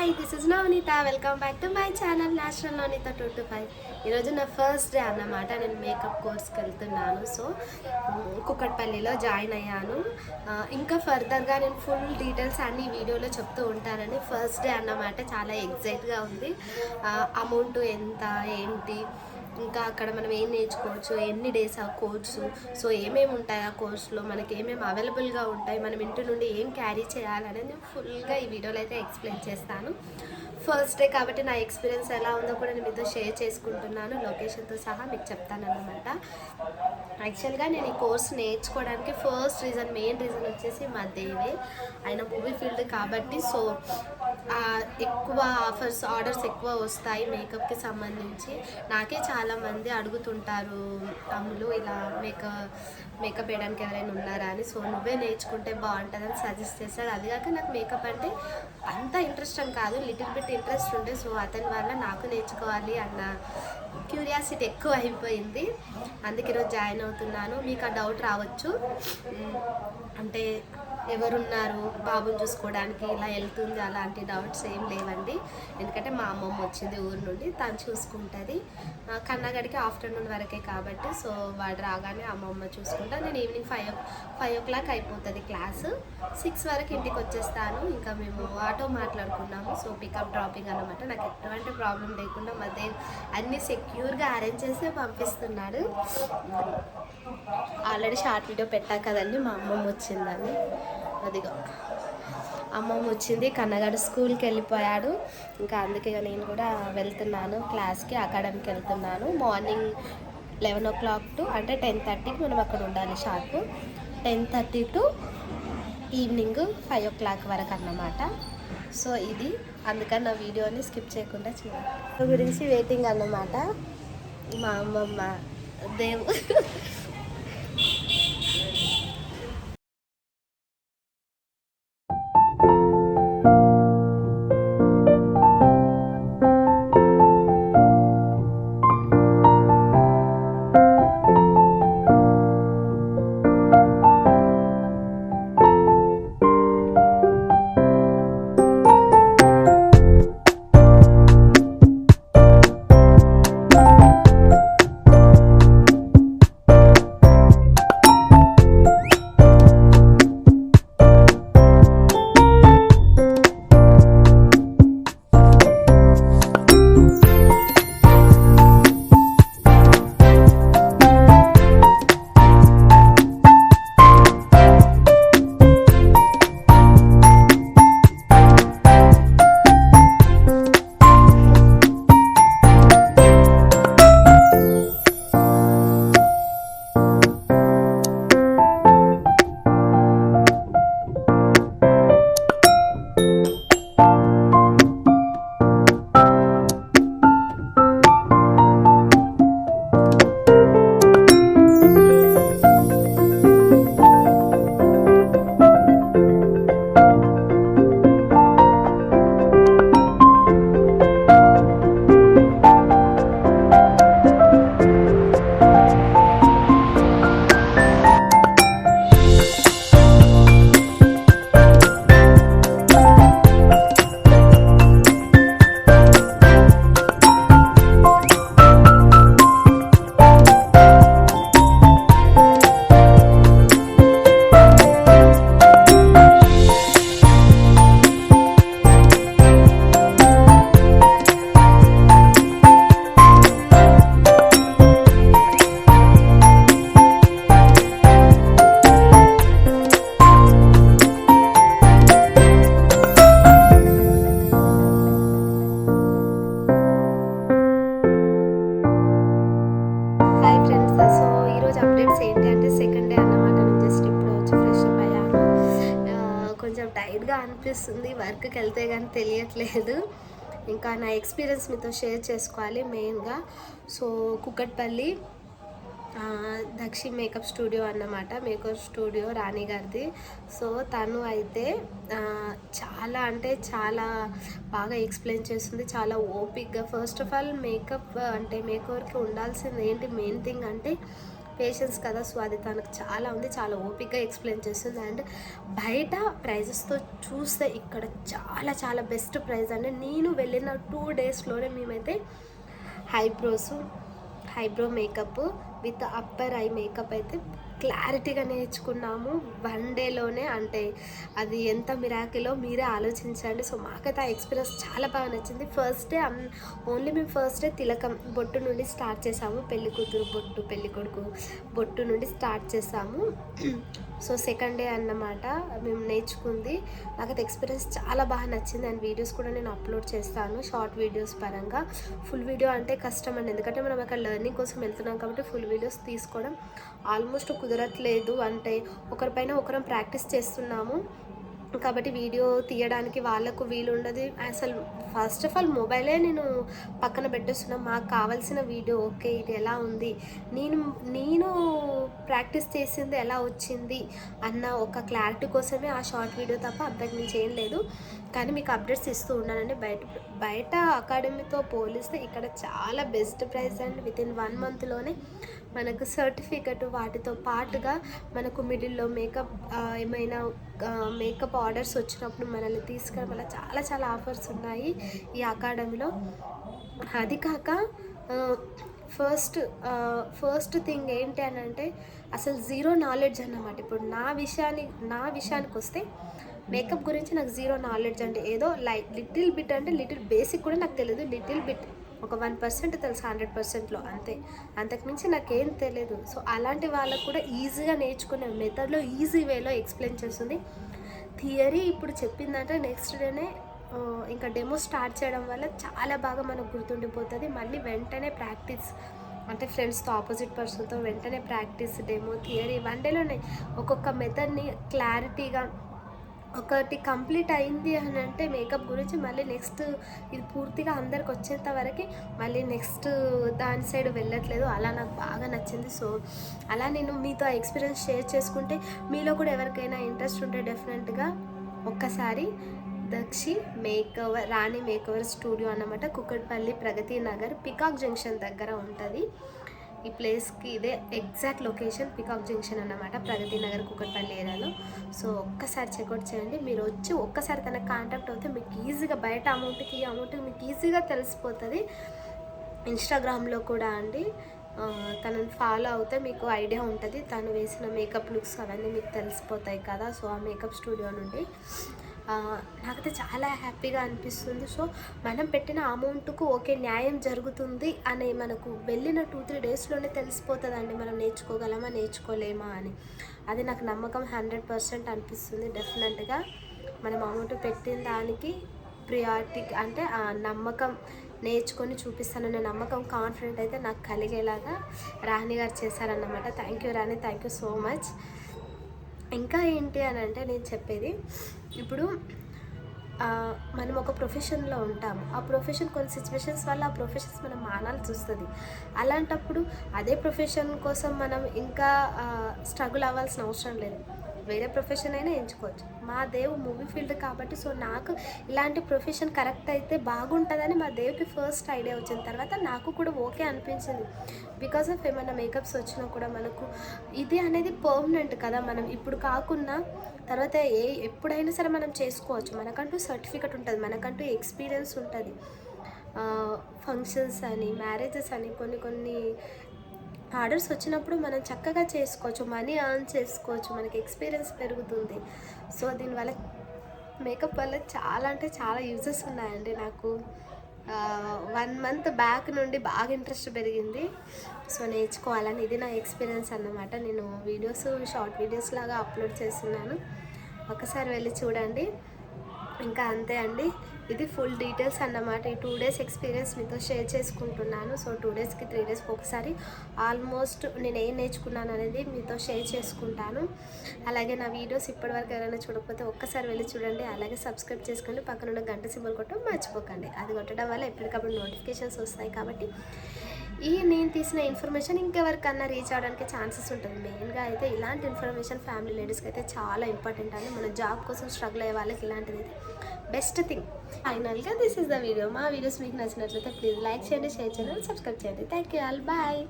Hi, this is Navaneetha. Welcome back to my channel natural Navaneetha 225. ఈరోజు నా first day అన్నమాట. నేను మేకప్ కోర్స్కి వెళ్తున్నాను. సో కుక్కట్పల్లిలో జాయిన్ అయ్యాను. ఇంకా ఫర్దర్గా నేను ఫుల్ డీటెయిల్స్ అన్ని వీడియోలో చెప్తూ ఉంటానని. ఫస్ట్ డే అన్నమాట. చాలా ఎగ్జైట్గా ఉంది. అమౌంట్ ఎంత ఏంటి, ఇంకా అక్కడ మనం ఏం నేర్చుకోవచ్చు, ఎన్ని డేస్ ఆ కోర్సు, సో ఏమేమి ఉంటాయి ఆ కోర్సులో, మనకి ఏమేమి అవైలబుల్గా ఉంటాయి, మనం ఇంటి నుండి ఏం క్యారీ చేయాలనేది నేను ఫుల్గా ఈ వీడియోలో అయితే ఎక్స్ప్లెయిన్ చేస్తాను. ఫస్ట్ డే కాబట్టి నా ఎక్స్పీరియన్స్ ఎలా ఉందో కూడా నేను మీతో షేర్ చేసుకుంటున్నాను. లొకేషన్తో సహా మీకు చెప్తానన్నమాట. యాక్చువల్గా నేను ఈ కోర్స్ నేర్చుకోవడానికి ఫస్ట్ రీజన్, మెయిన్ రీజన్ వచ్చేసి మా దేవే. ఆయన మూవీ ఫీల్డ్ కాబట్టి సో ఎక్కువ ఆర్డర్స్ ఎక్కువ వస్తాయి మేకప్కి సంబంధించి. నాకే చాలామంది అడుగుతుంటారు, అమ్ములు ఇలా మేకప్ వేయడానికి ఎవరైనా ఉన్నారా అని. సో నువ్వే నేర్చుకుంటే బాగుంటుందని సజెస్ట్ చేశాడు. అది కాక నాకు మేకప్ అంటే అంత ఇంట్రెస్ట్ అని కాదు, లిటిల్ బిట్ ఇంట్రెస్ట్ ఉండే. సో అతని వల్ల నాకు నేర్చుకోవాలి అన్న క్యూరియాసిటీ ఎక్కువ అయిపోయింది. అందుకే ఈరోజు జాయిన్ అవుతున్నాను. మీకు ఆ డౌట్ రావచ్చు, అంటే ఎవరున్నారు బాబుని చూసుకోవడానికి, ఇలా వెళ్తుంది, అలాంటి డౌట్స్ ఏం లేవండి. ఎందుకంటే మా అమ్మమ్మ వచ్చింది ఊరు నుండి, తను చూసుకుంటుంది. కన్నగడికి ఆఫ్టర్నూన్ వరకే కాబట్టి సో వాడు రాగానే అమ్మమ్మ చూసుకుంటా. నేను ఈవినింగ్ 5 o'clock అయిపోతుంది క్లాసు. 6 వరకు ఇంటికి వచ్చేస్తాను. ఇంకా మేము ఆటో మాట్లాడుకున్నాము. సో పికప్ డ్రాపింగ్ అనమాట. నాకు ఎటువంటి ప్రాబ్లం లేకుండా మధ్య అన్నీ సెక్యూర్గా అరేంజ్ చేసి పంపిస్తున్నాడు. ఆల్రెడీ షార్ట్ వీడియో పెట్టా కదండి, మా అమ్మమ్మ వచ్చిందని. అదిగో అమ్మమ్మ వచ్చింది. కన్నగాడు స్కూల్కి వెళ్ళిపోయాడు. ఇంకా అందుకే నేను కూడా వెళ్తున్నాను క్లాస్కి, అకాడమీకి వెళ్తున్నాను. మార్నింగ్ 11 o'clock టు అంటే 10:30కి మనం అక్కడ ఉండాలి షార్ప్. 10:30 టు ఈవినింగ్ 5 o'clock వరకు అన్నమాట. సో ఇది అందుకని నా వీడియోని స్కిప్ చేయకుండా చూడండి. గురించి వెయిటింగ్ అన్నమాట. మా అమ్మమ్మ దేవు టైర్డ్గా అనిపిస్తుంది, వర్క్కి వెళ్తే కానీ తెలియట్లేదు. ఇంకా నా ఎక్స్పీరియన్స్ మీతో షేర్ చేసుకోవాలి మెయిన్గా. సో కుక్కట్పల్లి దక్షి మేకప్ స్టూడియో అన్నమాట, మేకప్ స్టూడియో రాణి గారిది. సో తను అయితే చాలా అంటే చాలా బాగా ఎక్స్ప్లెయిన్ చేస్తుంది, చాలా ఓపిక్గా. ఫస్ట్ ఆఫ్ ఆల్ మేకప్ అంటే మేకవర్కి ఉండాల్సింది ఏంటి మెయిన్ థింగ్ అంటే పేషెన్స్ కదా, సో అది తనకు చాలా ఉంది, చాలా ఓపిక్గా ఎక్స్ప్లెయిన్ చేస్తుంది. అండ్ బయట ప్రైజెస్తో చూస్తే ఇక్కడ చాలా చాలా బెస్ట్ ప్రైస్ అండి. నేను వెళ్ళిన 2 డేస్లోనే మేమైతే eyebrow makeup with upper eye makeup అయితే క్లారిటీగా నేర్చుకున్నాము 1 డేలోనే. అంటే అది ఎంత మిరాకిలో మీరే ఆలోచించండి. సో మాకైతే ఆ ఎక్స్పీరియన్స్ చాలా బాగా నచ్చింది. ఫస్ట్ డే మేము ఫస్ట్ డే తిలకం బొట్టు నుండి స్టార్ట్ చేసాము, పెళ్లి కూతురు బొట్టు పెళ్లి కొడుకు బొట్టు నుండి స్టార్ట్ చేసాము. సో సెకండ్ డే అన్నమాట మేము నేర్చుకుంది. నాకైతే ఎక్స్పీరియన్స్ చాలా బాగా నచ్చింది. అండ్ వీడియోస్ కూడా నేను అప్లోడ్ చేస్తాను షార్ట్ వీడియోస్ పరంగా. ఫుల్ వీడియో అంటే కష్టం అండి, ఎందుకంటే మనం అక్కడ లెర్నింగ్ కోసం వెళ్తున్నాం కాబట్టి ఫుల్ వీడియోస్ తీసుకోవడం ఆల్మోస్ట్ కుదరట్లేదు. అంటే ఒకరిపైన ఒకరం ప్రాక్టీస్ చేస్తున్నాము కాబట్టి వీడియో తీయడానికి వాళ్ళకు వీలు ఉండదు. అసలు ఫస్ట్ ఆఫ్ ఆల్ మొబైలే నేను పక్కన పెట్టేస్తున్నాను. మాకు కావాల్సిన వీడియో ఓకే ఇది ఎలా ఉంది, నేను ప్రాక్టీస్ చేసింది ఎలా వచ్చింది అన్న ఒక క్లారిటీ కోసమే ఆ షార్ట్ వీడియో తప్ప అంతకు మించి ఏం లేదు. కానీ మీకు అప్డేట్స్ ఇస్తూ ఉన్నానండి. బయట అకాడమీతో పోలిస్తే ఇక్కడ చాలా బెస్ట్ ప్రైస్ అండ్ వితిన్ 1 మంత్లోనే మనకు సర్టిఫికెట్ వాటితో పాటుగా మనకు మిడిల్లో మేకప్ ఏమైనా మేకప్ ఆర్డర్స్ వచ్చినప్పుడు మనల్ని తీసుకురావడం వల్ల చాలా చాలా ఆఫర్స్ ఉన్నాయి ఈ అకాడమీలో. అది కాక ఫస్ట్ థింగ్ ఏంటి అని అంటే అసలు జీరో నాలెడ్జ్ అన్నమాట. ఇప్పుడు నా విషయానికి వస్తే మేకప్ గురించి నాకు జీరో నాలెడ్జ్ అంటే ఏదో లిటిల్ బిట్ అంటే లిటిల్ బేసిక్ కూడా నాకు తెలియదు, లిటిల్ బిట్ ఒక 1% తెలుసు 100%లో, అంతే. అంతకుమించి నాకేం తెలియదు. సో అలాంటి వాళ్ళకు కూడా ఈజీగా నేర్చుకునే మెథడ్లో ఈజీ వేలో ఎక్స్ప్లెయిన్ చేస్తుంది. థియరీ ఇప్పుడు చెప్పిందంటే నెక్స్ట్ డేనే ఇంకా డెమో స్టార్ట్ చేయడం వల్ల చాలా బాగా మనకు గుర్తుండిపోతుంది. మళ్ళీ వెంటనే ప్రాక్టీస్ అంటే ఫ్రెండ్స్తో ఆపోజిట్ పర్సన్తో వెంటనే ప్రాక్టీస్, డెమో, థియరీ 1 డేలోనే ఒక్కొక్క మెథడ్ని క్లారిటీగా ఒకటి కంప్లీట్ అయింది అని అంటే మేకప్ గురించి మళ్ళీ నెక్స్ట్ ఇది పూర్తిగా అందరికి వచ్చేంత వరకు మళ్ళీ నెక్స్ట్ దాని సైడ్ వెళ్ళట్లేదు. అలా నాకు బాగా నచ్చింది. సో అలా నేను మీతో ఆ ఎక్స్పీరియన్స్ షేర్ చేసుకుంటే మీలో కూడా ఎవరికైనా ఇంట్రెస్ట్ ఉంటే డెఫినెట్గా ఒక్కసారి దక్షి రాణి మేకవర్ స్టూడియో అన్నమాట, కుక్కట్పల్లి ప్రగతి నగర్ పికాక్ జంక్షన్ దగ్గర ఉంటుంది. ఈ ప్లేస్కి ఇదే ఎగ్జాక్ట్ లొకేషన్ పికాక్ జంక్షన్ అన్నమాట, ప్రగతి నగర్ కుక్కట్పల్లి ఏరియాలో. సో ఒక్కసారి చెక్అవుట్ చేయండి. మీరు వచ్చి ఒక్కసారి తనకు కాంటాక్ట్ అవుతే మీకు ఈజీగా బయట అమౌంట్కి ఈ అమౌంట్కి మీకు ఈజీగా తెలిసిపోతుంది. ఇన్స్టాగ్రామ్లో కూడా అండి తనని ఫాలో అవుతే మీకు ఐడియా ఉంటుంది. తను వేసిన మేకప్ లుక్స్ అవన్నీ మీకు తెలిసిపోతాయి కదా. సో ఆ మేకప్ స్టూడియో నుండి నాకైతే చాలా హ్యాపీగా అనిపిస్తుంది. సో మనం పెట్టిన అమౌంట్కు ఓకే న్యాయం జరుగుతుంది అని మనకు వెళ్ళిన 2-3 డేస్లోనే తెలిసిపోతుందండి మనం నేర్చుకోగలమా నేర్చుకోలేమా అని. అది నాకు నమ్మకం 100% అనిపిస్తుంది. డెఫినెట్గా మనం అమౌంట్ పెట్టిన దానికి ప్రియారిటీ అంటే ఆ నమ్మకం, నేర్చుకొని చూపిస్తాననే నమ్మకం, కాన్ఫిడెంట్ అయితే నాకు కలిగేలాగా రాణి గారు చేశారన్నమాట. Thank you Rani, thank you so much. ఇంకా ఏంటి అని అంటే నేను చెప్పేది, ఇప్పుడు మనం ఒక ప్రొఫెషన్లో ఉంటాము. ఆ ప్రొఫెషన్ కొన్ని సిచ్యువేషన్స్ వల్ల ఆ ప్రొఫెషన్స్ మనం మానాల్సి వస్తుంది. అలాంటప్పుడు అదే ప్రొఫెషన్ కోసం మనం ఇంకా స్ట్రగుల్ అవ్వాల్సిన అవసరం లేదు. వేరే ప్రొఫెషన్ అయినా ఎంచుకోవచ్చు. మా దేవు మూవీ ఫీల్డ్ కాబట్టి సో నాకు ఇలాంటి ప్రొఫెషన్ కరెక్ట్ అయితే బాగుంటుందని మా దేవుకి ఫస్ట్ ఐడియా వచ్చిన తర్వాత నాకు కూడా ఓకే అనిపించింది. బికాస్ ఆఫ్ ఏమైనా మేకప్స్ వచ్చినా కూడా మనకు ఇది అనేది పర్మనెంట్ కదా. మనం ఇప్పుడు కాకుండా తర్వాత ఎప్పుడైనా సరే మనం చేసుకోవచ్చు. మనకంటూ సర్టిఫికెట్ ఉంటుంది, మనకంటూ ఎక్స్పీరియన్స్ ఉంటుంది. ఫంక్షన్స్ అని, మ్యారేజెస్ అని కొన్ని ఆర్డర్స్ వచ్చినప్పుడు మనం చక్కగా చేసుకోవచ్చు, మనీ ఎర్న్ చేసుకోవచ్చు, మనకి ఎక్స్పీరియన్స్ పెరుగుతుంది. సో దీనివల్ల మేకప్ వల్ల చాలా అంటే చాలా యూజెస్ ఉన్నాయండి. నాకు 1 మంత్ బ్యాక్ నుండి బాగా ఇంట్రెస్ట్ పెరిగింది. సో నేర్చుకోవాలని ఇది నా ఎక్స్పీరియన్స్ అన్నమాట. నేను వీడియోస్ షార్ట్ వీడియోస్ లాగా అప్లోడ్ చేస్తున్నాను, ఒకసారి వెళ్ళి చూడండి. ఇంకా అంతే అండి, ఇది ఫుల్ డీటెయిల్స్ అన్నమాట. ఈ 2 డేస్ ఎక్స్పీరియన్స్ మీతో షేర్ చేసుకుంటున్నాను. సో 2 డేస్కి 3 డేస్కి ఒకసారి ఆల్మోస్ట్ నేను ఏం నేర్చుకున్నాను అనేది మీతో షేర్ చేసుకుంటాను. అలాగే నా వీడియోస్ ఇప్పటివరకు ఎవరైనా చూడకపోతే ఒక్కసారి వెళ్ళి చూడండి. అలాగే సబ్స్క్రైబ్ చేసుకోండి, పక్కన ఉన్న గంట సింబల్ కొట్టడం మర్చిపోకండి. అది కొట్టడం వల్ల ఎప్పటికప్పుడు నోటిఫికేషన్స్ వస్తాయి కాబట్టి నేను తీసిన ఇన్ఫర్మేషన్ ఇంకెవరికన్నా రీచ్ అవ్వడానికి ఛాన్సెస్ ఉంటుంది. మెయిన్గా అయితే ఇలాంటి ఇన్ఫర్మేషన్ ఫ్యామిలీ లేడీస్కి అయితే చాలా ఇంపార్టెంట్ అండి. మన జాబ్ కోసం స్ట్రగుల్ అయ్యే వాళ్ళకి ఇలాంటిది అయితే బెస్ట్ థింగ్. ఫైనల్గా దిస్ ఇస్ ద వీడియో. మా వీడియోస్ మీకు నచ్చినట్లయితే ప్లీజ్ లైక్ చేయండి, షేర్ చేయండి, సబ్స్క్రైబ్ చేయండి. Thank you all, bye.